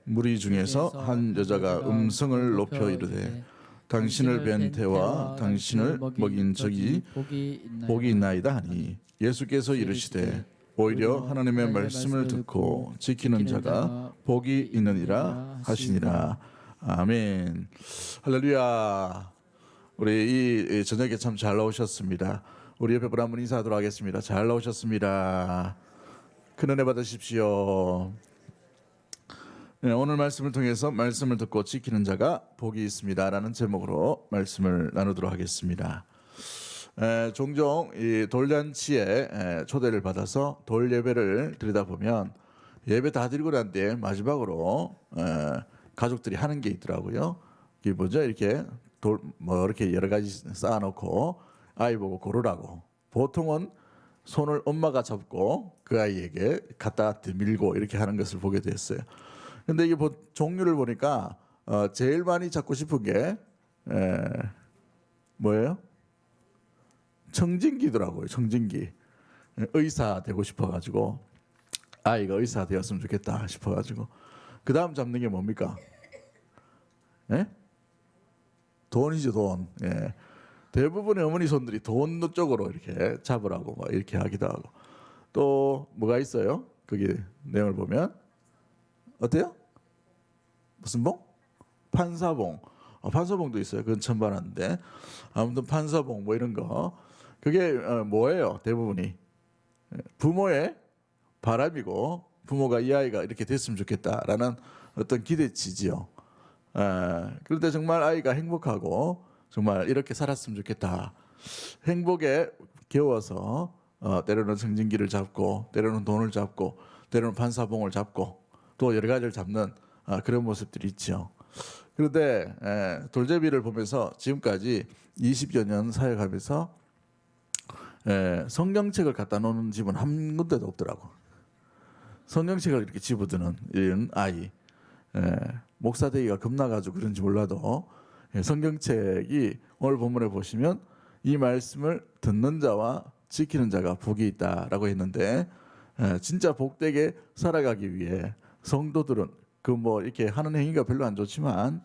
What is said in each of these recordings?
무리 중에서 한 여자가 음성을 높여 이르되 당신을 뵌 태와 당신을 먹인 적이 복이 있나이다 하니 예수께서 이르시되 오히려 하나님의 말씀을 듣고 지키는 자가 복이 있느니라 하시니라. 아멘. 할렐루야. 우리 이 저녁에 참 잘 나오셨습니다. 우리 옆에 분 한 분 인사하도록 하겠습니다. 잘 나오셨습니다. 큰 은혜 받으십시오. 네, 오늘 말씀을 통해서 말씀을 듣고 지키는 자가 복이 있습니다라는 제목으로 말씀을 나누도록 하겠습니다. 종종 이 돌잔치에 초대를 받아서 돌 예배를 드리다 보면 예배 다 드리고 난 뒤에 마지막으로 가족들이 하는 게 있더라고요. 이게 뭐죠? 이렇게 돌 뭐 이렇게 여러 가지 쌓아놓고 아이 보고 고르라고. 보통은 손을 엄마가 잡고 그 아이에게 갖다 밀고 이렇게 하는 것을 보게 됐어요. 근데 이게 종류를 보니까 제일 많이 잡고 싶은 게 뭐예요? 청진기더라고요. 청진기. 의사 되고 싶어가지고 아이가 의사 되었으면 좋겠다 싶어가지고 그 다음 잡는 게 뭡니까? 예? 돈이죠, 돈. 예. 대부분의 어머니 손들이 돈 쪽으로 이렇게 잡으라고 막 이렇게 하기도 하고 또 뭐가 있어요? 거기 내용을 보면 어때요? 무슨 봉? 판사봉. 판사봉도 있어요. 그건 처음 봤는데 아무튼 판사봉 뭐 이런 거 그게 뭐예요? 대부분이 부모의 바람이고 부모가 이 아이가 이렇게 됐으면 좋겠다라는 어떤 기대치지요. 그런데 정말 아이가 행복하고 정말 이렇게 살았으면 좋겠다. 행복에 겨워서 때로는 청진기를 잡고 때로는 돈을 잡고 때로는 판사봉을 잡고 또 여러 가지를 잡는 그런 모습들이 있죠. 그런데 돌제비를 보면서 지금까지 20여 년 사역하면서 성경책을 갖다 놓는 집은 한 군데도 없더라고. 성경책을 이렇게 집어드는 이런 아이. 목사 되기가 겁나가지고 그런지 몰라도 성경책이 오늘 본문에 보시면 이 말씀을 듣는 자와 지키는 자가 복이 있다라고 했는데 진짜 복되게 살아가기 위해 성도들은 그 뭐 이렇게 하는 행위가 별로 안 좋지만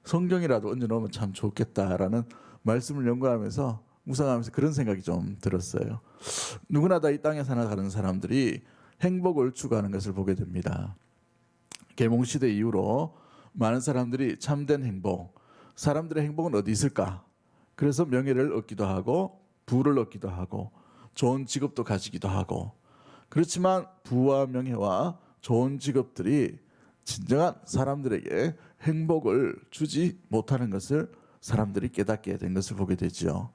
성경이라도 얹어 놓으면 참 좋겠다라는 말씀을 연구하면서 묵상하면서 그런 생각이 좀 들었어요. 누구나 다 이 땅에 살아가는 사람들이 행복을 추구하는 것을 보게 됩니다. 계몽시대 이후로 많은 사람들이 참된 행복, 사람들의 행복은 어디 있을까? 그래서 명예를 얻기도 하고 부를 얻기도 하고 좋은 직업도 가지기도 하고 그렇지만 부와 명예와 좋은 직업들이 진정한 사람들에게 행복을 주지 못하는 것을 사람들이 깨닫게 된 것을 보게 되죠.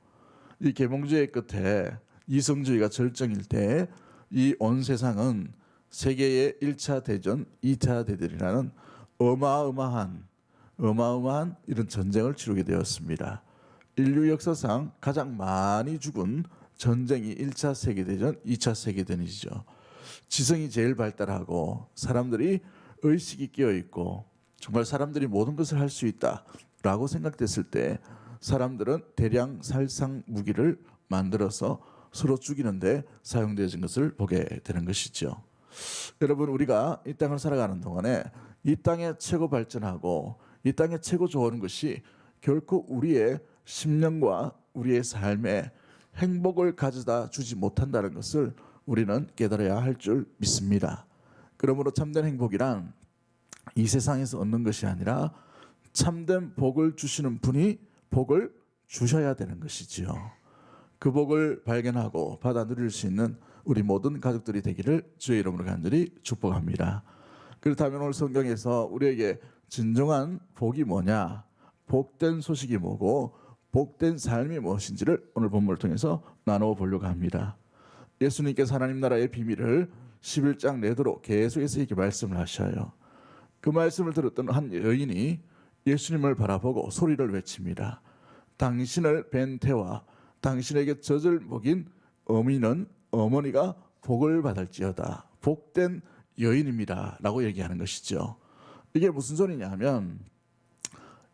이 계몽주의 끝에 이성주의가 절정일 때 이 온 세상은 세계의 1차 대전, 2차 대전이라는 어마어마한 이런 전쟁을 치르게 되었습니다. 인류 역사상 가장 많이 죽은 전쟁이 1차 세계대전, 2차 세계대전이죠. 지성이 제일 발달하고 사람들이 의식이 끼어있고 정말 사람들이 모든 것을 할 수 있다라고 생각됐을 때 사람들은 대량 살상 무기를 만들어서 서로 죽이는데 사용되어진 것을 보게 되는 것이죠. 여러분 우리가 이 땅을 살아가는 동안에 이 땅에 최고 발전하고 이 땅에 최고 좋은 것이 결코 우리의 심령과 우리의 삶에 행복을 가져다 주지 못한다는 것을 우리는 깨달아야 할 줄 믿습니다. 그러므로 참된 행복이란 이 세상에서 얻는 것이 아니라 참된 복을 주시는 분이 복을 주셔야 되는 것이지요. 그 복을 발견하고 받아 누릴 수 있는 우리 모든 가족들이 되기를 주의 이름으로 간절히 축복합니다. 그렇다면 오늘 성경에서 우리에게 진정한 복이 뭐냐, 복된 소식이 뭐고 복된 삶이 무엇인지를 오늘 본문을 통해서 나누어 보려고 합니다. 예수님께서 하나님 나라의 비밀을 11장 내도록 계속해서 이렇게 말씀을 하셔요. 그 말씀을 들었던 한 여인이 예수님을 바라보고 소리를 외칩니다. 당신을 뵌 태와 당신에게 젖을 먹인 어머니가 복을 받을지어다. 복된 여인입니다 라고 얘기하는 것이죠. 이게 무슨 소리냐 하면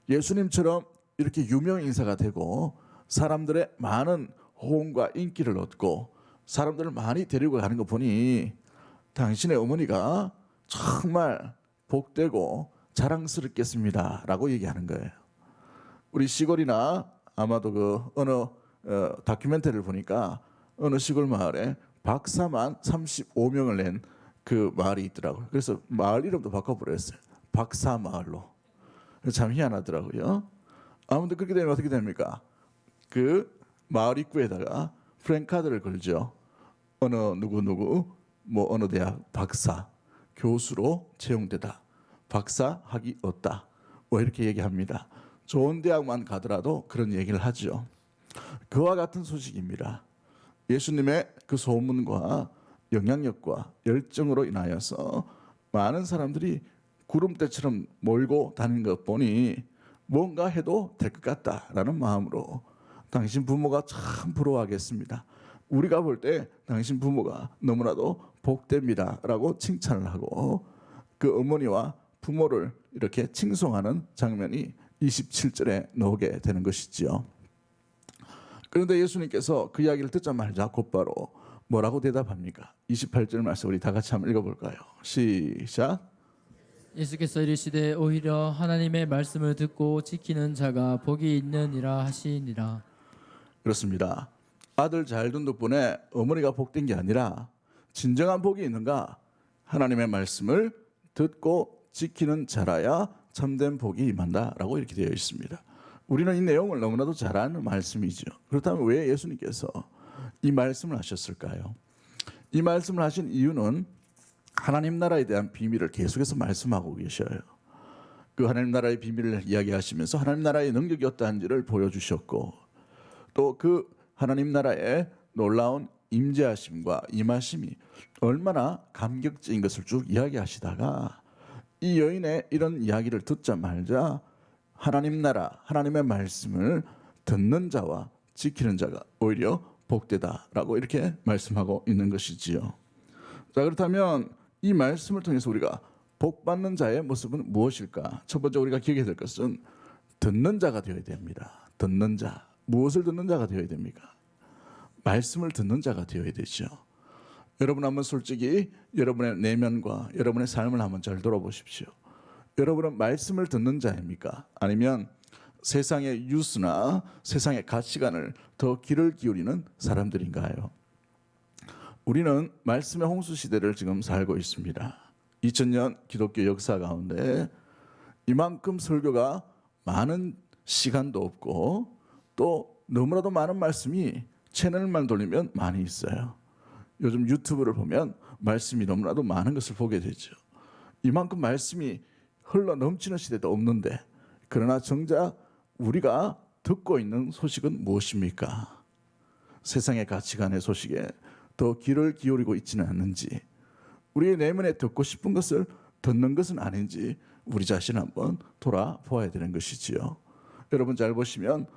예수님처럼 이렇게 유명 인사가 되고 사람들의 많은 호응과 인기를 얻고 사람들을 많이 데리고 가는 거 보니 당신의 어머니가 정말 복되고 자랑스럽겠습니다라고 얘기하는 거예요. 우리 시골이나 아마도 그 어느 다큐멘터리를 보니까 어느 시골 마을에 박사만 35명을 낸 그 마을이 있더라고요. 그래서 마을 이름도 바꿔버렸어요. 박사 마을로. 참 희한하더라고요. 아무튼 그렇게 되면 어떻게 됩니까? 그 마을 입구에다가 프랭카드를 걸죠. 어느 누구 뭐 어느 대학 박사 교수로 채용되다. 박사 학위 얻다. 뭐 이렇게 얘기합니다. 좋은 대학만 가더라도 그런 얘기를 하죠. 그와 같은 소식입니다. 예수님의 그 소문과 영향력과 열정으로 인하여서 많은 사람들이 구름대처럼 몰고 다니는 것 보니 뭔가 해도 될 것 같다라는 마음으로 당신 부모가 참 부러워하겠습니다. 우리가 볼 때 당신 부모가 너무나도 복됩니다라고 칭찬을 하고 그 어머니와 부모를 이렇게 칭송하는 장면이 27절에 나오게 되는 것이지요. 그런데 예수님께서 그 이야기를 듣자마자 곧바로 뭐라고 대답합니까? 28절 말씀 우리 다 같이 한번 읽어볼까요? 시작. 예수께서 이르시되 오히려 하나님의 말씀을 듣고 지키는 자가 복이 있느니라 하시니라. 그렇습니다. 아들 잘 둔 덕분에 어머니가 복된 게 아니라 진정한 복이 있는가? 하나님의 말씀을 듣고 지키는 자라야 참된 복이 임한다라고 이렇게 되어 있습니다. 우리는 이 내용을 너무나도 잘 아는 말씀이죠. 그렇다면 왜 예수님께서 이 말씀을 하셨을까요? 이 말씀을 하신 이유는 하나님 나라에 대한 비밀을 계속해서 말씀하고 계셔요. 그 하나님 나라의 비밀을 이야기하시면서 하나님 나라의 능력이 어떠한지를 보여주셨고 또 그 하나님 나라의 놀라운 임재하심과 임하심이 얼마나 감격적인 것을 쭉 이야기하시다가 이 여인의 이런 이야기를 듣자마자 하나님 나라, 하나님의 말씀을 듣는 자와 지키는 자가 오히려 복되다라고 이렇게 말씀하고 있는 것이지요. 자, 그렇다면 이 말씀을 통해서 우리가 복받는 자의 모습은 무엇일까? 첫 번째 우리가 기억해야 될 것은 듣는 자가 되어야 됩니다. 듣는 자. 무엇을 듣는 자가 되어야 됩니까? 말씀을 듣는 자가 되어야 되죠. 여러분 한번 솔직히 여러분의 내면과 여러분의 삶을 한번 잘 돌아보십시오. 여러분은 말씀을 듣는 자입니까? 아니면 세상의 뉴스나 세상의 가치관을 더 귀를 기울이는 사람들인가요? 우리는 말씀의 홍수 시대를 지금 살고 있습니다. 2000년 기독교 역사 가운데 이만큼 설교가 많은 시간도 없고 또 너무나도 많은 말씀이 채널만 돌리면 많이 있어요. 요즘 유튜브를 보면 말씀이 너무나도 많은 것을 보게 되죠. 이만큼 말씀이 흘러 넘치는 시대도 없는데 그러나 정작 우리가 듣고 있는 소식은 무엇입니까? 세상의 가치관의 소식에 더 귀를 기울이고 있지는 않는지 우리의 내면에 듣고 싶은 것을 듣는 것은 아닌지 우리 자신 한번 돌아보아야 되는 것이지요. 여러분 잘 보시면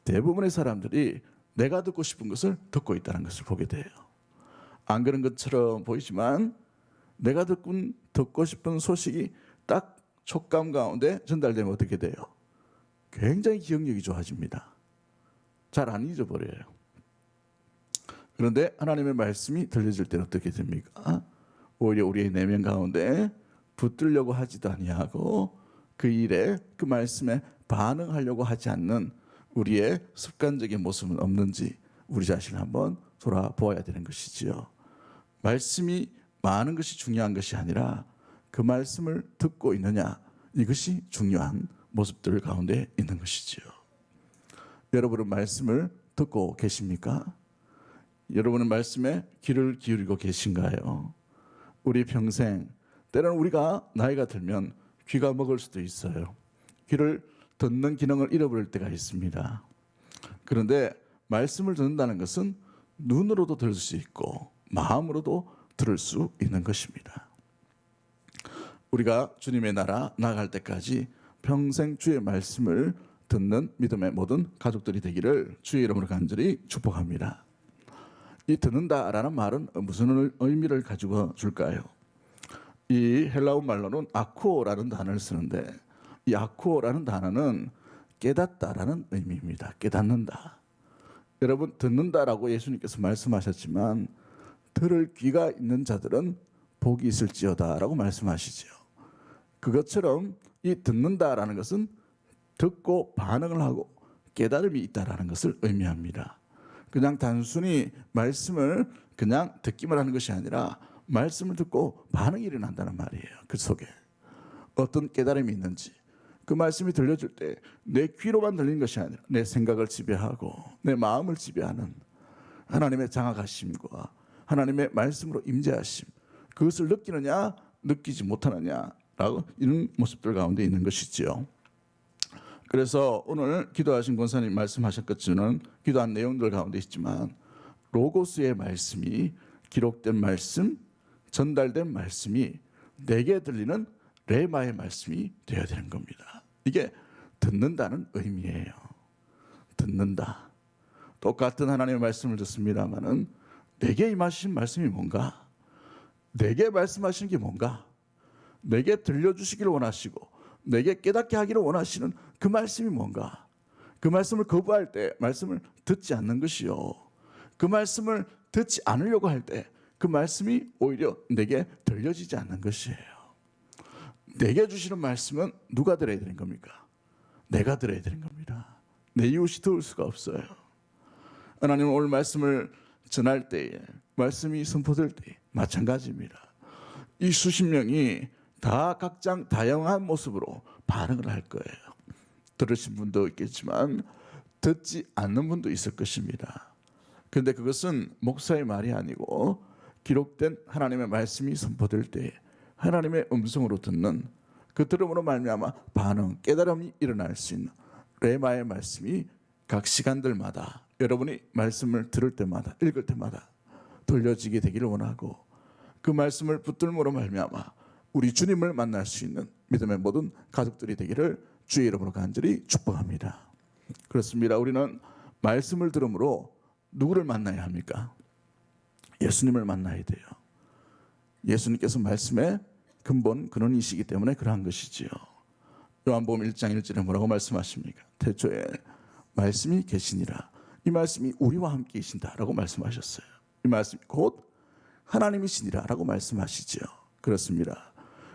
대부분의 사람들이 내가 듣고 싶은 것을 듣고 있다는 것을 보게 돼요. 안 그런 것처럼 보이지만 내가 듣고 싶은 소식이 딱 촉감 가운데 전달되면 어떻게 돼요? 굉장히 기억력이 좋아집니다. 잘 안 잊어버려요. 그런데 하나님의 말씀이 들려질 때는 어떻게 됩니까? 오히려 우리의 내면 가운데 붙들려고 하지도 아니하고 그 일에 그 말씀에 반응하려고 하지 않는 우리의 습관적인 모습은 없는지 우리 자신을 한번 돌아보아야 되는 것이지요. 말씀이 많은 것이 중요한 것이 아니라 그 말씀을 듣고 있느냐 이것이 중요한 모습들 가운데 있는 것이지요. 여러분은 말씀을 듣고 계십니까? 여러분은 말씀에 귀를 기울이고 계신가요? 우리 평생 때로는 우리가 나이가 들면 귀가 먹을 수도 있어요. 귀를 듣는 기능을 잃어버릴 때가 있습니다. 그런데 말씀을 듣는다는 것은 눈으로도 들을 수 있고 마음으로도 들을 수 있는 것입니다. 우리가 주님의 나라 나아갈 때까지 평생 주의 말씀을 듣는 믿음의 모든 가족들이 되기를 주의 이름으로 간절히 축복합니다. 이 듣는다라는 말은 무슨 의미를 가지고 줄까요? 이 헬라어 말로는 아쿠오라는 단어를 쓰는데 이 아쿠오라는 단어는 깨닫다라는 의미입니다. 깨닫는다. 여러분 듣는다라고 예수님께서 말씀하셨지만 들을 귀가 있는 자들은 복이 있을지어다라고 말씀하시죠. 그것처럼 이 듣는다라는 것은 듣고 반응을 하고 깨달음이 있다라는 것을 의미합니다. 그냥 단순히 말씀을 그냥 듣기만 하는 것이 아니라 말씀을 듣고 반응이 일어난다는 말이에요. 그 속에 어떤 깨달음이 있는지, 그 말씀이 들려줄 때 내 귀로만 들리는 것이 아니라 내 생각을 지배하고 내 마음을 지배하는 하나님의 장악하심과 하나님의 말씀으로 임재하심, 그것을 느끼느냐 느끼지 못하느냐라고 이런 모습들 가운데 있는 것이지요. 그래서 오늘 기도하신 권사님 말씀하신 것처럼 기도한 내용들 가운데 있지만 로고스의 말씀이, 기록된 말씀, 전달된 말씀이 내게 들리는 레마의 말씀이 되어야 되는 겁니다. 이게 듣는다는 의미예요. 듣는다. 똑같은 하나님의 말씀을 듣습니다마는 내게 임하신 말씀이 뭔가, 내게 말씀하시는 게 뭔가, 내게 들려주시기를 원하시고 내게 깨닫게 하기를 원하시는 그 말씀이 뭔가, 그 말씀을 거부할 때 말씀을 듣지 않는 것이요, 그 말씀을 듣지 않으려고 할 때 그 말씀이 오히려 내게 들려지지 않는 것이에요. 내게 주시는 말씀은 누가 들어야 되는 겁니까? 내가 들어야 되는 겁니다. 내 이웃이 들을 수가 없어요. 하나님은 오늘 말씀을 전할 때에, 말씀이 선포될 때 마찬가지입니다. 이 수십 명이 다 각장 다양한 모습으로 반응을 할 거예요. 들으신 분도 있겠지만 듣지 않는 분도 있을 것입니다. 그런데 그것은 목사의 말이 아니고 기록된 하나님의 말씀이 선포될 때 하나님의 음성으로 듣는, 그 들음으로 말미암아 반응, 깨달음이 일어날 수 있는 레마의 말씀이 각 시간들마다 여러분이 말씀을 들을 때마다, 읽을 때마다 들려지게 되기를 원하고, 그 말씀을 붙들므로 말미암아 우리 주님을 만날 수 있는 믿음의 모든 가족들이 되기를 주의 이름으로 간절히 축복합니다. 그렇습니다. 우리는 말씀을 들음으로 누구를 만나야 합니까? 예수님을 만나야 돼요. 예수님께서 말씀의 근본 근원이시기 때문에 그러한 것이지요. 요한복음 1장 1절에 뭐라고 말씀하십니까? 태초에 말씀이 계시니라. 이 말씀이 우리와 함께 계신다라고 말씀하셨어요. 이 말씀이 곧 하나님이시니라라고 말씀하시죠. 그렇습니다.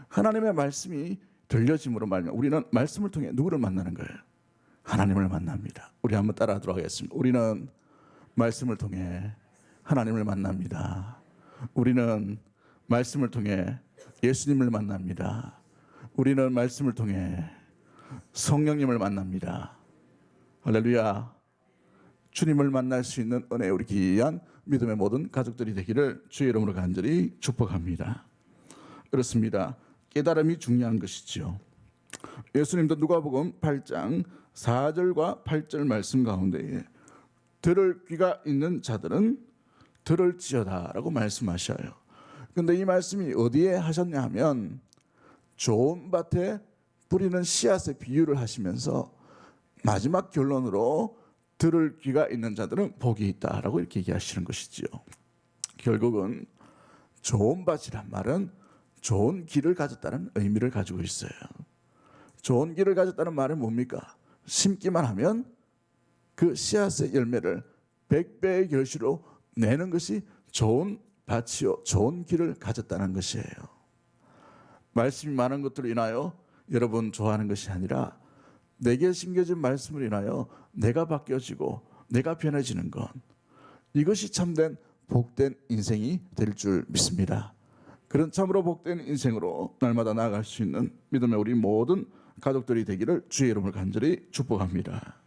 하나님의 말씀이 들려짐으로 말미암아 우리는 말씀을 통해 누구를 만나는 거예요? 하나님을 만납니다. 우리 한번 따라하도록 하겠습니다. 우리는 말씀을 통해 하나님을 만납니다. 우리는 말씀을 통해 예수님을 만납니다. 우리는 말씀을 통해 성령님을 만납니다. 할렐루야. 주님을 만날 수 있는 은혜, 우리 귀한 믿음의 모든 가족들이 되기를 주의 이름으로 간절히 축복합니다. 그렇습니다. 깨달음이 중요한 것이죠. 예수님도 누가복음 8장 4절과 8절 말씀 가운데에 들을 귀가 있는 자들은 들을지어다라고 말씀하셔요. 그런데 이 말씀이 어디에 하셨냐 하면 좋은 밭에 뿌리는 씨앗의 비유를 하시면서 마지막 결론으로 들을 귀가 있는 자들은 복이 있다라고 이렇게 얘기하시는 것이지요. 결국은 좋은 밭이란 말은 좋은 길을 가졌다는 의미를 가지고 있어요. 좋은 길을 가졌다는 말은 뭡니까? 심기만 하면 그 씨앗의 열매를 100배의 결실로 내는 것이 좋은 밭이요, 좋은 길을 가졌다는 것이에요. 말씀이 많은 것들로 인하여 여러분 좋아하는 것이 아니라 내게 심겨진 말씀을 인하여 내가 바뀌어지고 내가 변해지는 것, 이것이 참된 복된 인생이 될 줄 믿습니다. 그런 참으로 복된 인생으로 날마다 나아갈 수 있는 믿음의 우리 모든 가족들이 되기를 주의 이름을 간절히 축복합니다.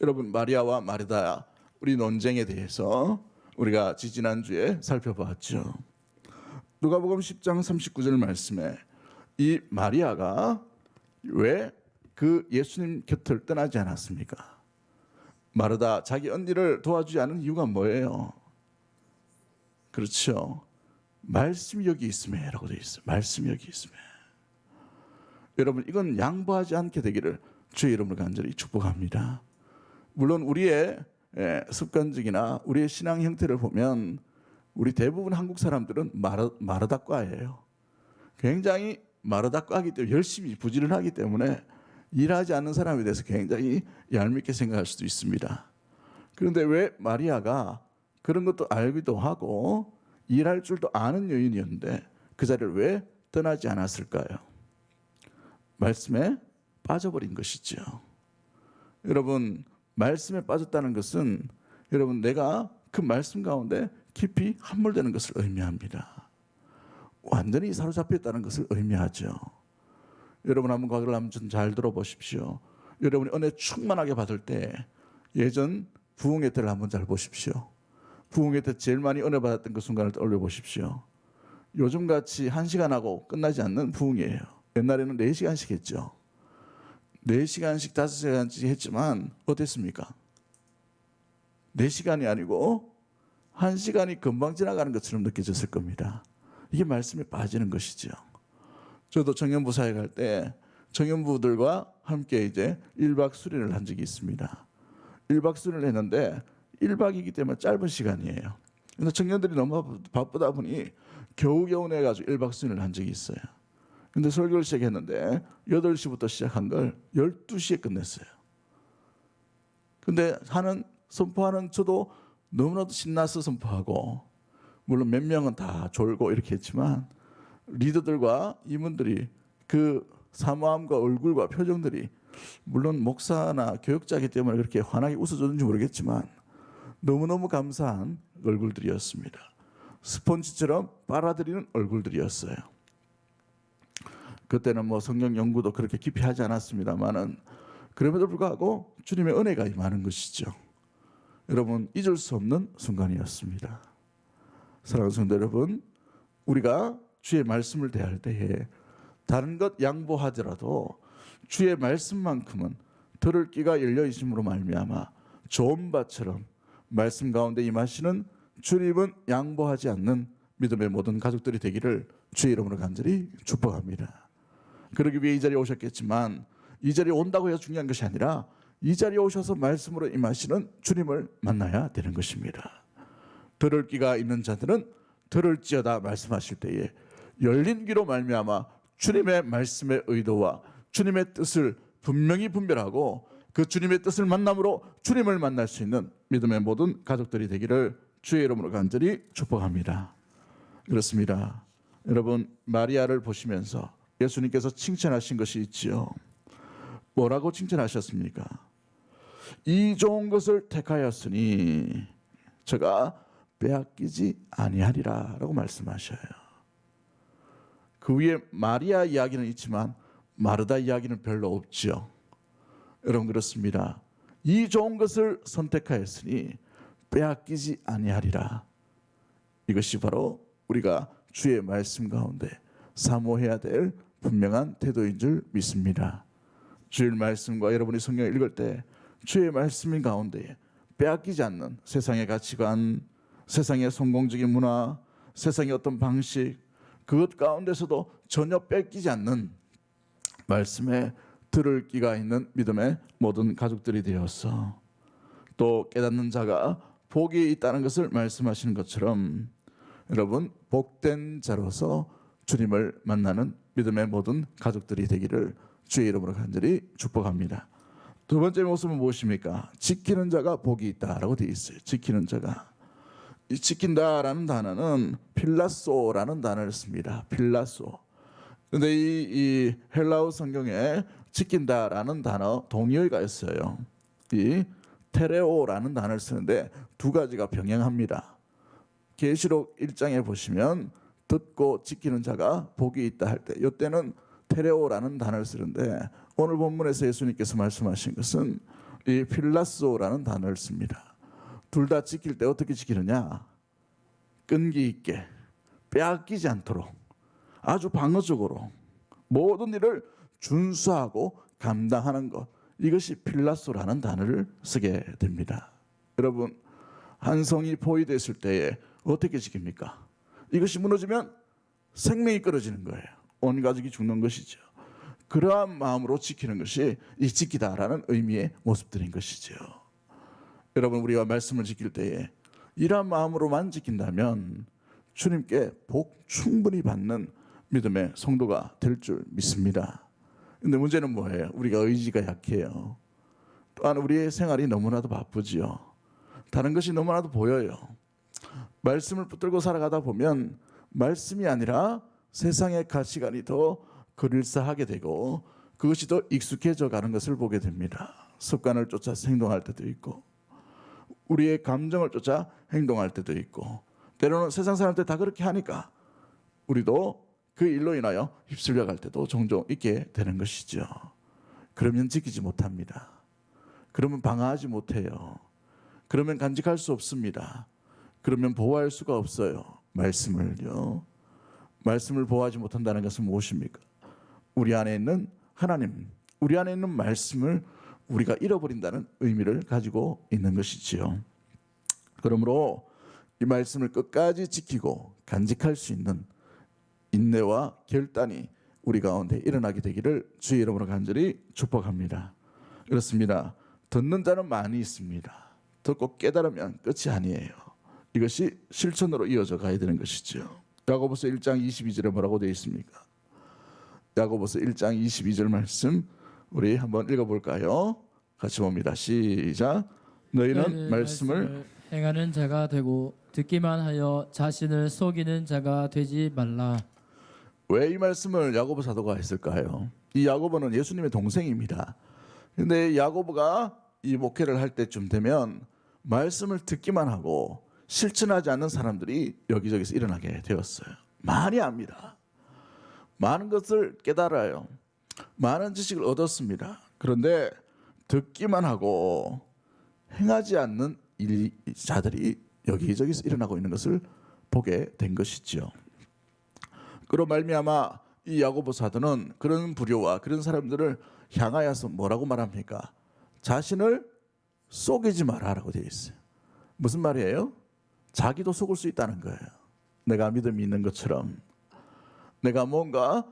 여러분, 마리아와 마르다 우리 논쟁에 대해서 우리가 지지난주에 살펴봤죠. 누가복음 10장 39절 말씀에 이 마리아가 왜 그 예수님 곁을 떠나지 않았습니까? 마르다 자기 언니를 도와주지 않은 이유가 뭐예요? 그렇죠. 말씀이 여기 있음에 라고 되어 있어요. 말씀이 여기 있음에. 여러분, 이건 양보하지 않게 되기를 주의 이름으로 간절히 축복합니다. 물론 우리의 습관적이나 우리의 신앙 형태를 보면 우리 대부분 한국 사람들은 마르다과예요. 굉장히 마르다과이기 때문에 열심히 부지런하기 때문에 일하지 않는 사람에 대해서 굉장히 얄밉게 생각할 수도 있습니다. 그런데 왜 마리아가 그런 것도 알기도 하고 일할 줄도 아는 여인이었는데 그 자리를 왜 떠나지 않았을까요? 말씀에 빠져버린 것이죠. 여러분, 말씀에 빠졌다는 것은 여러분 내가 그 말씀 가운데 깊이 함몰되는 것을 의미합니다. 완전히 사로잡혔다는 것을 의미하죠. 여러분 한번 과거를 한번 좀 잘 들어보십시오. 여러분이 은혜 충만하게 받을 때 예전 부흥회 때를 한번 잘 보십시오. 부흥회 때 제일 많이 은혜 받았던 그 순간을 떠올려 보십시오. 요즘같이 1시간 하고 끝나지 않는 부흥회예요. 옛날에는 4시간씩 했죠. 4시간씩 5시간씩 했지만 어땠습니까? 4시간이 아니고 1시간이 금방 지나가는 것처럼 느껴졌을 겁니다. 이게 말씀에 빠지는 것이죠. 저도 청년부 사회 갈 때 청년부들과 함께 이제 1박 수련을 한 적이 있습니다. 1박 수련을 했는데 1박이기 때문에 짧은 시간이에요. 근데 청년들이 너무 바쁘다 보니 겨우겨우 내가지고 1박 수련을 한 적이 있어요. 근데 설교를 시작했는데 8시부터 시작한 걸 12시에 끝냈어요. 근데 선포하는 저도 너무나도 신나서 선포하고, 물론 몇 명은 다 졸고 이렇게 했지만 리더들과 임원들이 그 사모함과 얼굴과 표정들이, 물론 목사나 교육자이기 때문에 그렇게 환하게 웃어줬는지 모르겠지만 너무너무 감사한 얼굴들이었습니다. 스폰지처럼 빨아들이는 얼굴들이었어요. 그때는 뭐 성경 연구도 그렇게 깊이 하지 않았습니다만은 그럼에도 불구하고 주님의 은혜가 임하는 것이죠. 여러분, 잊을 수 없는 순간이었습니다. 사랑하는 성도 여러분, 우리가 주의 말씀을 대할 때에 다른 것 양보하더라도 주의 말씀만큼은 들을 귀가 열려 있음으로 말미암아 좋은 밭처럼 말씀 가운데 임하시는 주님은 양보하지 않는 믿음의 모든 가족들이 되기를 주의 이름으로 간절히 축복합니다. 그러기 위해 이 자리에 오셨겠지만 이 자리에 온다고 해서 중요한 것이 아니라 이 자리에 오셔서 말씀으로 임하시는 주님을 만나야 되는 것입니다. 들을 귀가 있는 자들은 들을지어다 말씀하실 때에 열린 귀로 말미암아 주님의 말씀의 의도와 주님의 뜻을 분명히 분별하고 그 주님의 뜻을 만남으로 주님을 만날 수 있는 믿음의 모든 가족들이 되기를 주의 이름으로 간절히 축복합니다. 그렇습니다. 여러분, 마리아를 보시면서 예수님께서 칭찬하신 것이 있지요. 뭐라고 칭찬하셨습니까? 이 좋은 것을 택하였으니 저가 빼앗기지 아니하리라 라고 말씀하셔요. 그 위에 마리아 이야기는 있지만 마르다 이야기는 별로 없죠. 여러분, 그렇습니다. 이 좋은 것을 선택하였으니 빼앗기지 아니하리라. 이것이 바로 우리가 주의 말씀 가운데 사모해야 될 분명한 태도인 줄 믿습니다. 주의 말씀과 여러분이 성경을 읽을 때 주의 말씀 가운데 빼앗기지 않는 세상의 가치관, 세상의 성공적인 문화, 세상의 어떤 방식, 그것 가운데서도 전혀 뺏기지 않는 말씀에 들을 귀가 있는 믿음의 모든 가족들이 되어서 또 깨닫는 자가 복이 있다는 것을 말씀하시는 것처럼 여러분, 복된 자로서 주님을 만나는 믿음의 모든 가족들이 되기를 주의 이름으로 간절히 축복합니다. 두 번째 모습은 무엇입니까? 지키는 자가 복이 있다라고 되어 있어요. 지키는 자가. 이 지킨다라는 단어는 필라소라는 단어를 씁니다. 필라소. 그런데 이 헬라어 성경에 지킨다라는 단어 동의어가 있어요. 이 테레오라는 단어를 쓰는데 두 가지가 병행합니다. 계시록 1장에 보시면 듣고 지키는 자가 복이 있다 할 때 이때는 테레오라는 단어를 쓰는데 오늘 본문에서 예수님께서 말씀하신 것은 이 필라소라는 단어를 씁니다. 둘 다 지킬 때 어떻게 지키느냐? 끈기 있게 빼앗기지 않도록 아주 방어적으로 모든 일을 준수하고 감당하는 것, 이것이 필라소라는 단어를 쓰게 됩니다. 여러분, 한 성이 포위됐을 때에 어떻게 지킵니까? 이것이 무너지면 생명이 끊어지는 거예요. 온 가족이 죽는 것이죠. 그러한 마음으로 지키는 것이 이 지키다라는 의미의 모습들인 것이죠. 여러분, 우리가 말씀을 지킬 때에 이러한 마음으로만 지킨다면 주님께 복 충분히 받는 믿음의 성도가 될 줄 믿습니다. 근데 문제는 뭐예요? 우리가 의지가 약해요. 또한 우리의 생활이 너무나도 바쁘지요. 다른 것이 너무나도 보여요. 말씀을 붙들고 살아가다 보면 말씀이 아니라 세상의 가치관이 더 그릴싸하게 되고 그것이 더 익숙해져 가는 것을 보게 됩니다. 습관을 쫓아 행동할 때도 있고 우리의 감정을 쫓아 행동할 때도 있고 때로는 세상 사람들 다 그렇게 하니까 우리도 그 일로 인하여 휩쓸려 갈 때도 종종 있게 되는 것이죠. 그러면 지키지 못합니다. 그러면 방어하지 못해요. 그러면 간직할 수 없습니다. 그러면 보호할 수가 없어요. 말씀을요. 말씀을 보호하지 못한다는 것은 무엇입니까? 우리 안에 있는 하나님, 우리 안에 있는 말씀을 우리가 잃어버린다는 의미를 가지고 있는 것이지요. 그러므로 이 말씀을 끝까지 지키고 간직할 수 있는 인내와 결단이 우리 가운데 일어나게 되기를 주의 이름으로 간절히 축복합니다. 그렇습니다. 듣는 자는 많이 있습니다. 듣고 깨달으면 끝이 아니에요. 이것이 실천으로 이어져 가야 되는 것이죠. 야고보서 1장 22절에 뭐라고 되어 있습니까? 야고보서 1장 22절 말씀 우리 한번 읽어볼까요? 같이 봅니다. 시작. 너희는 말씀을 행하는 자가 되고 듣기만 하여 자신을 속이는 자가 되지 말라. 왜 이 말씀을 야고보 사도가 했을까요? 이 야고보는 예수님의 동생입니다. 그런데 야고보가 이 목회를 할 때쯤 되면 말씀을 듣기만 하고 실천하지 않는 사람들이 여기저기서 일어나게 되었어요. 많이 압니다. 많은 것을 깨달아요. 많은 지식을 얻었습니다. 그런데 듣기만 하고 행하지 않는 자들이 여기저기서 일어나고 있는 것을 보게 된 것이죠. 그로 말미암아 이 야고보 사도는 그런 부류와 그런 사람들을 향하여서 뭐라고 말합니까? 자신을 속이지 마라라고 되어 있어요. 무슨 말이에요? 자기도 속을 수 있다는 거예요. 내가 믿음이 있는 것처럼 내가 뭔가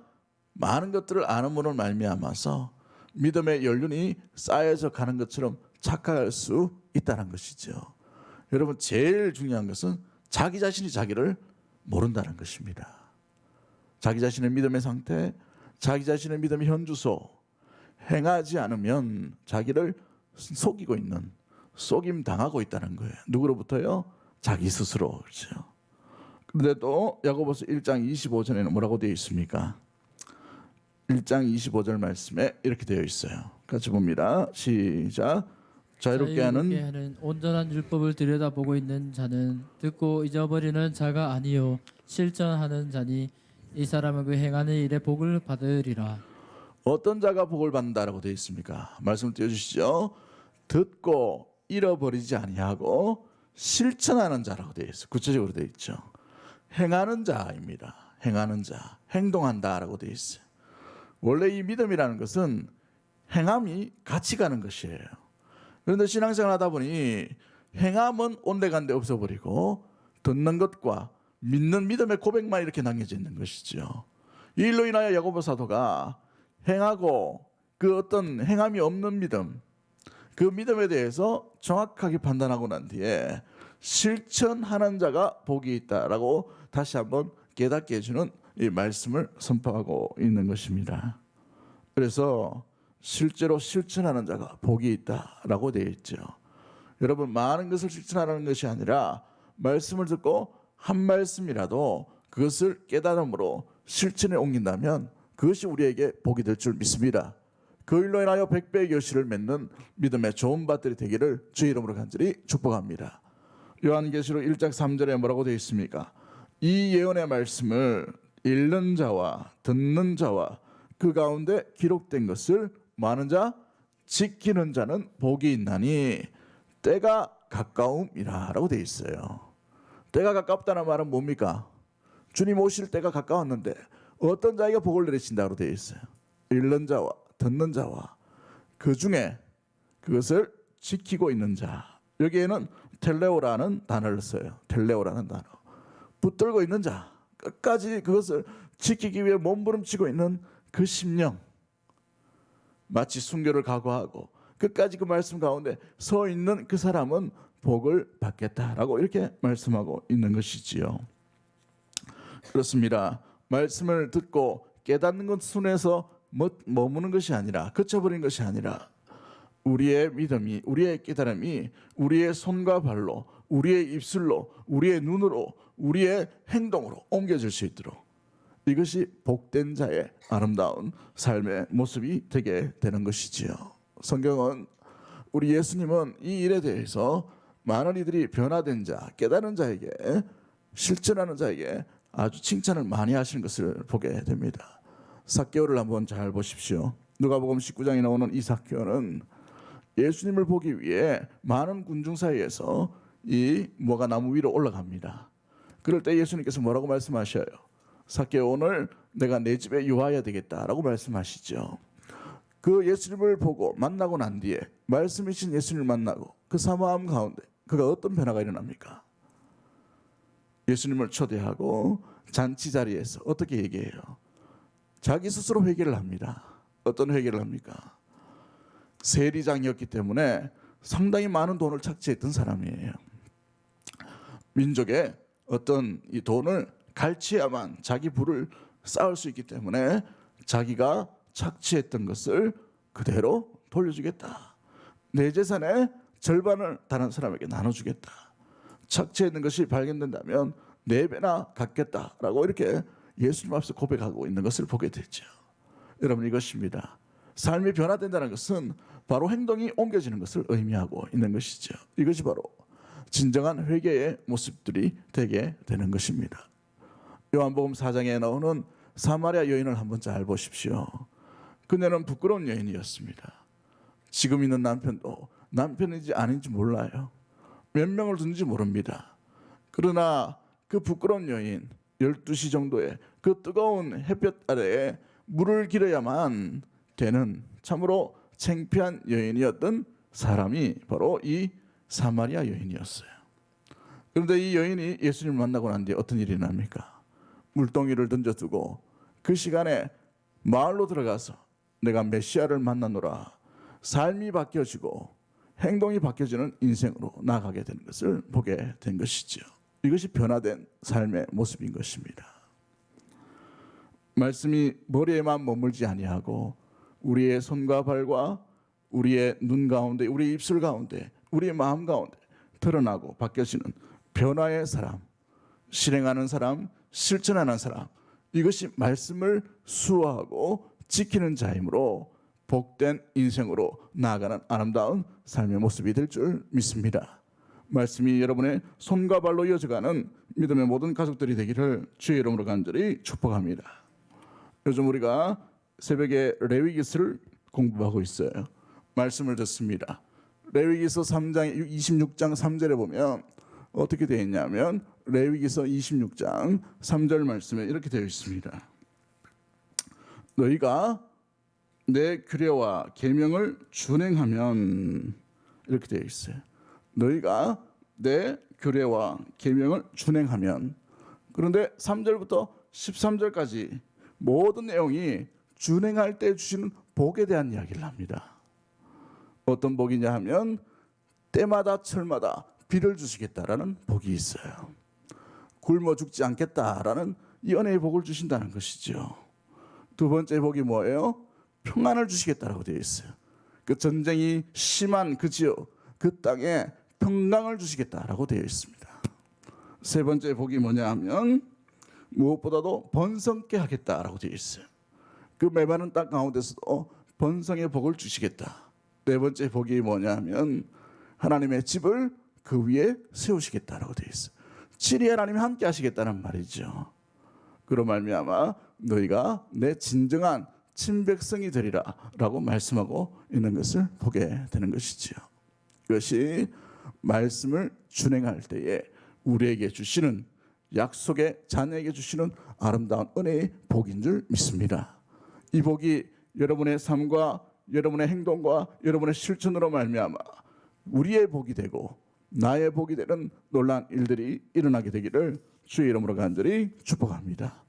많은 것들을 아는으로 말미암아서 믿음의 연륜이 쌓여져 가는 것처럼 착각할 수 있다는 것이죠. 여러분 제일 중요한 것은 자기 자신이 자기를 모른다는 것입니다. 자기 자신의 믿음의 상태, 자기 자신의 믿음의 현주소 행하지 않으면 자기를 속이고 있는, 속임 당하고 있다는 거예요. 누구로부터요? 자기 스스로. 그렇죠. 그런데 또 야고보서 1장 25절에는 뭐라고 되어 있습니까? 1장 25절 말씀에 이렇게 되어 있어요. 같이 봅니다. 시작. 자유롭게 하는 온전한 율법을 들여다보고 있는 자는 듣고 잊어버리는 자가 아니요 실천하는 자니 이 사람은 그 행하는 일에 복을 받으리라. 어떤 자가 복을 받는다라고 되어 있습니까? 말씀 띄워주시죠. 듣고 잃어버리지 아니하고 실천하는 자라고 되어 있어요. 구체적으로 되어 있죠. 행하는 자입니다. 행하는 자, 행동한다라고 되어 있어요. 원래 이 믿음이라는 것은 행함이 같이 가는 것이에요. 그런데 신앙생활 하다 보니 행함은 온데간데 없어버리고 듣는 것과 믿는 믿음의 고백만 이렇게 남겨져 있는 것이죠. 이 일로 인하여 야고보 사도가 행하고 그 어떤 행함이 없는 믿음, 그 믿음에 대해서 정확하게 판단하고 난 뒤에 실천하는 자가 복이 있다라고 다시 한번 깨닫게 해주는 이 말씀을 선포하고 있는 것입니다. 그래서 실제로 실천하는 자가 복이 있다라고 되어 있죠. 여러분 많은 것을 실천하는 것이 아니라 말씀을 듣고 한 말씀이라도 그것을 깨달음으로 실천에 옮긴다면 그것이 우리에게 복이 될 줄 믿습니다. 그 일로 인하여 백배의 결실을 맺는 믿음의 좋은 밭들이 되기를 주의 이름으로 간절히 축복합니다. 요한계시록 1장 3절에 뭐라고 되어 있습니까? 이 예언의 말씀을 읽는 자와 듣는 자와 그 가운데 기록된 것을 많은 자 지키는 자는 복이 있나니 때가 가까움이라 라고 되어 있어요. 때가 가깝다는 말은 뭡니까? 주님 오실 때가 가까웠는데 어떤 자에게 복을 내리신다고 되어 있어요. 읽는 자와 듣는 자와 그 중에 그것을 지키고 있는 자. 여기에는 텔레오라는 단어를 써요. 텔레오라는 단어. 붙들고 있는 자. 끝까지 그것을 지키기 위해 몸부림치고 있는 그 심령. 마치 순교를 각오하고 끝까지 그 말씀 가운데 서 있는 그 사람은 복을 받겠다라고 이렇게 말씀하고 있는 것이지요. 그렇습니다. 말씀을 듣고 깨닫는 것 순에서 머무는 것이 아니라 그쳐버린 것이 아니라 우리의 믿음이 우리의 깨달음이 우리의 손과 발로 우리의 입술로 우리의 눈으로 우리의 행동으로 옮겨질 수 있도록 이것이 복된 자의 아름다운 삶의 모습이 되게 되는 것이지요. 성경은 우리 예수님은 이 일에 대해서 많은 이들이 변화된 자, 깨달은 자에게, 실천하는 자에게 아주 칭찬을 많이 하시는 것을 보게 됩니다. 삭개오를 한번 잘 보십시오. 누가복음 19장에 나오는 이 삭개오는 예수님을 보기 위해 많은 군중 사이에서 이 무화과 나무 위로 올라갑니다. 그럴 때 예수님께서 뭐라고 말씀하셔요? 삭개오, 오늘 내가 내 집에 유하여야 되겠다라고 말씀하시죠. 그 예수님을 보고 만나고 난 뒤에 말씀이신 예수님을 만나고 그 사모함 가운데 그가 어떤 변화가 일어납니까? 예수님을 초대하고 잔치 자리에서 어떻게 얘기해요? 자기 스스로 회개를 합니다. 어떤 회개를 합니까? 세리장이었기 때문에 상당히 많은 돈을 착취했던 사람이에요. 민족의 어떤 이 돈을 갈취해야만 자기 부를 쌓을 수 있기 때문에 자기가 착취했던 것을 그대로 돌려주겠다. 내 재산의 절반을 다른 사람에게 나눠주겠다. 착취했는 것이 발견된다면 4배나 갚겠다라고 이렇게 예수님 앞에서 고백하고 있는 것을 보게 되죠. 여러분, 이것입니다. 삶이 변화된다는 것은 바로 행동이 옮겨지는 것을 의미하고 있는 것이죠. 이것이 바로 진정한 회개의 모습들이 되게 되는 것입니다. 요한복음 4장에 나오는 사마리아 여인을 한번 잘 보십시오. 그녀는 부끄러운 여인이었습니다. 지금 있는 남편도 남편인지 아닌지 몰라요. 몇 명을 둔지 모릅니다. 그러나 그 부끄러운 여인, 12시 정도에 그 뜨거운 햇볕 아래에 물을 길어야만 되는 참으로 창피한 여인이었던 사람이 바로 이 사마리아 여인이었어요. 그런데 이 여인이 예수님을 만나고 난 뒤에 어떤 일이 납니까? 물동이를 던져두고 그 시간에 마을로 들어가서 내가 메시아를 만나노라, 삶이 바뀌어지고 행동이 바뀌어지는 인생으로 나아가게 되는 것을 보게 된 것이죠. 이것이 변화된 삶의 모습인 것입니다. 말씀이 머리에만 머물지 아니하고 우리의 손과 발과 우리의 눈 가운데, 우리의 입술 가운데, 우리의 마음 가운데 드러나고 바뀌어지는 변화의 사람, 실행하는 사람, 실천하는 사람, 이것이 말씀을 수호하고 지키는 자이므로 복된 인생으로 나아가는 아름다운 삶의 모습이 될 줄 믿습니다. 말씀이 여러분의 손과 발로 이어져가는 믿음의 모든 가족들이 되기를 주의 이름으로 간절히 축복합니다. 요즘 우리가 새벽에 레위기서를 공부하고 있어요. 말씀을 듣습니다. 레위기서 3장 26장 3절에 보면 어떻게 되어 있냐면 레위기서 26장 3절 말씀에 이렇게 되어 있습니다. 너희가 내 규례와 계명을 준행하면, 이렇게 되어 있어요. 너희가 내 규례와 계명을 준행하면. 그런데 3절부터 13절까지 모든 내용이 준행할 때 주시는 복에 대한 이야기를 합니다. 어떤 복이냐 하면 때마다 철마다 비를 주시겠다라는 복이 있어요. 굶어 죽지 않겠다라는 이 은혜의 복을 주신다는 것이죠. 두 번째 복이 뭐예요? 평안을 주시겠다라고 되어 있어요. 그 전쟁이 심한 그 지역, 그 땅에 평강을 주시겠다라고 되어 있습니다. 세 번째 복이 뭐냐 하면 무엇보다도 번성케 하겠다라고 되어 있어요. 그 메마른 땅 가운데서도 번성의 복을 주시겠다. 네 번째 복이 뭐냐 하면 하나님의 집을 그 위에 세우시겠다라고 되어 있어요. 칠이 하나님이 함께 하시겠다는 말이죠. 그로 말미암아 너희가 내 진정한 친백성이 되리라 라고 말씀하고 있는 것을 보게 되는 것이지요. 이것이 말씀을 준행할 때에 우리에게 주시는, 약속의 자녀에게 주시는 아름다운 은혜의 복인 줄 믿습니다. 이 복이 여러분의 삶과 여러분의 행동과 여러분의 실천으로 말미암아 우리의 복이 되고 나의 복이 되는 놀라운 일들이 일어나게 되기를 주의 이름으로 간절히 축복합니다.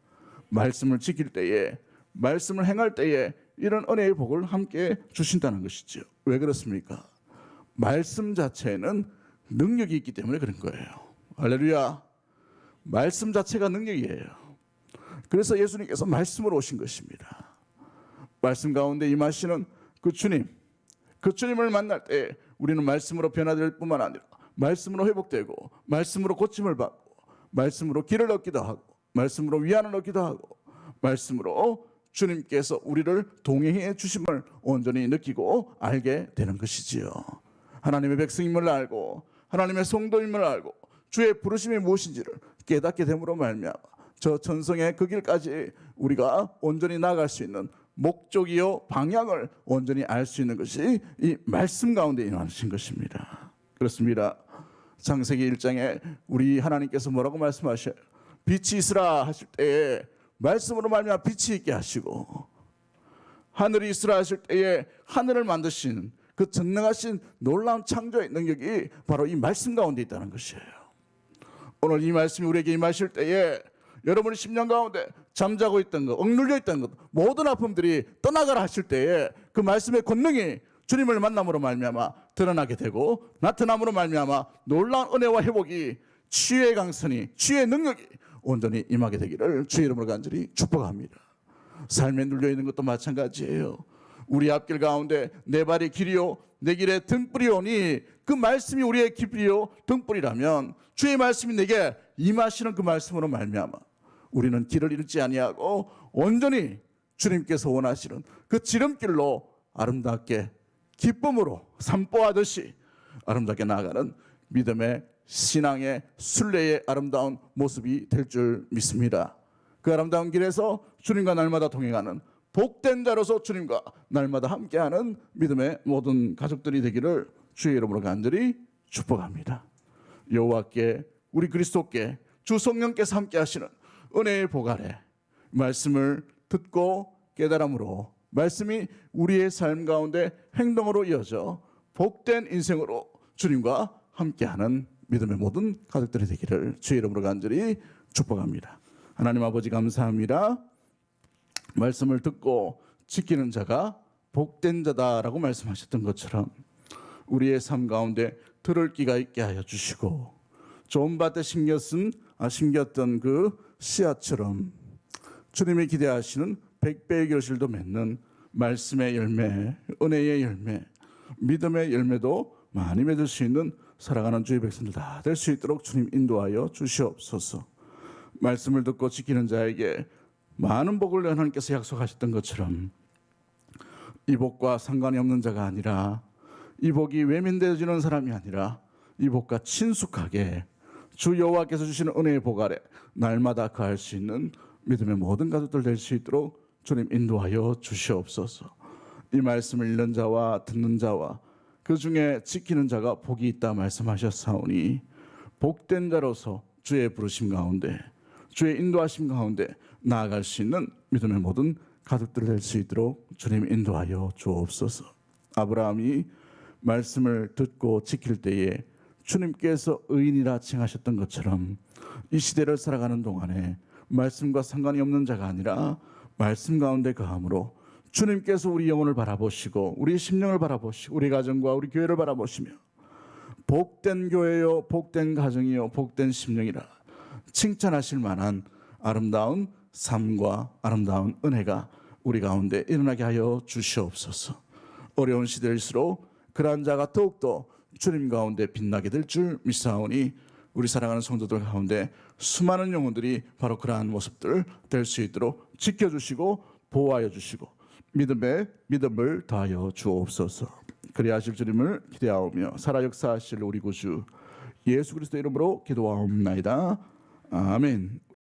말씀을 지킬 때에, 말씀을 행할 때에 이런 은혜의 복을 함께 주신다는 것이죠. 왜 그렇습니까? 말씀 자체에는 능력이 있기 때문에 그런 거예요. 할렐루야. 말씀 자체가 능력이에요. 그래서 예수님께서 말씀으로 오신 것입니다. 말씀 가운데 임하시는 그 주님, 그 주님을 만날 때 우리는 말씀으로 변화될 뿐만 아니라 말씀으로 회복되고 말씀으로 고침을 받고 말씀으로 길을 얻기도 하고 말씀으로 위안을 얻기도 하고 말씀으로 주님께서 우리를 동행해 주심을 온전히 느끼고 알게 되는 것이지요. 하나님의 백성임을 알고 하나님의 성도임을 알고 주의 부르심이 무엇인지를 깨닫게 됨으로 말미암아 저 천성의 그 길까지 우리가 온전히 나아갈 수 있는 목적이요 방향을 온전히 알 수 있는 것이 이 말씀 가운데 일어나신 것입니다. 그렇습니다. 창세기 1장에 우리 하나님께서 뭐라고 말씀하셔요? 빛이 있으라 하실 때에 말씀으로 말미암아 빛이 있게 하시고 하늘이 있으라 하실 때에 하늘을 만드신 그 전능하신 놀라운 창조의 능력이 바로 이 말씀 가운데 있다는 것이에요. 오늘 이 말씀이 우리에게 임하실 때에 여러분의 심령 가운데 잠자고 있던 것, 억눌려 있던 것, 모든 아픔들이 떠나가라 하실 때에 그 말씀의 권능이 주님을 만남으로 말미암아 드러나게 되고 나타남으로 말미암아 놀라운 은혜와 회복이 치유의 강선이 치유의 능력이 온전히 임하게 되기를 주의 이름으로 간절히 축복합니다. 삶에 눌려 있는 것도 마찬가지예요. 우리 앞길 가운데 내 발이 길이요 내 길에 등불이오니 그 말씀이 우리의 길이요 등불이라면 주의 말씀이 내게 임하시는 그 말씀으로 말미암아 우리는 길을 잃지 아니하고 온전히 주님께서 원하시는 그 지름길로 아름답게 기쁨으로 산보하듯이 아름답게 나아가는 믿음의 신앙의 순례의 아름다운 모습이 될 줄 믿습니다. 그 아름다운 길에서 주님과 날마다 동행하는 복된 자로서 주님과 날마다 함께하는 믿음의 모든 가족들이 되기를 주의 이름으로 간절히 축복합니다. 여호와께 우리 그리스도께 주 성령께서 함께하시는 은혜의 복 아래 말씀을 듣고 깨달음으로 말씀이 우리의 삶 가운데 행동으로 이어져 복된 인생으로 주님과 함께하는 믿음의 모든 가족들이 되기를 주의 이름으로 간절히 축복합니다. 하나님 아버지 감사합니다. 말씀을 듣고 지키는 자가 복된 자다라고 말씀하셨던 것처럼 우리의 삶 가운데 들을 귀가 있게 하여 주시고 좋은 밭에 심겼던 그 씨앗처럼 주님이 기대하시는 백배의 결실도 맺는 말씀의 열매, 은혜의 열매, 믿음의 열매도 많이 맺을 수 있는 살아가는 주의 백성들 다 될 수 있도록 주님 인도하여 주시옵소서. 말씀을 듣고 지키는 자에게 많은 복을 하나님께서 약속하셨던 것처럼 이 복과 상관이 없는 자가 아니라 이 복이 외면되어지는 사람이 아니라 이 복과 친숙하게 주 여호와께서 주시는 은혜의 복 아래 날마다 거할 수 있는 믿음의 모든 가족들 될 수 있도록 주님 인도하여 주시옵소서. 이 말씀을 읽는 자와 듣는 자와 그 중에 지키는 자가 복이 있다 말씀하셨사오니 복된 자로서 주의 부르심 가운데 주의 인도하심 가운데 나아갈 수 있는 믿음의 모든 가족들 될 수 있도록 주님 인도하여 주옵소서. 아브라함이 말씀을 듣고 지킬 때에 주님께서 의인이라 칭하셨던 것처럼 이 시대를 살아가는 동안에 말씀과 상관이 없는 자가 아니라 말씀 가운데 거함으로 주님께서 우리 영혼을 바라보시고 우리 심령을 바라보시고 우리 가정과 우리 교회를 바라보시며 복된 교회요 복된 가정이요 복된 심령이라 칭찬하실 만한 아름다운 삶과 아름다운 은혜가 우리 가운데 일어나게 하여 주시옵소서. 어려운 시대일수록 그러한 자가 더욱더 주님 가운데 빛나게 될 줄 믿사오니 우리 사랑하는 성도들 가운데 수많은 영혼들이 바로 그러한 모습들 될 수 있도록 지켜주시고 보호하여 주시고 믿음을 더하여 주옵소서. 그리 하실 주님을 기대하오며 살아 역사하실 우리 구주 예수 그리스도 이름으로 기도하옵나이다. 아멘.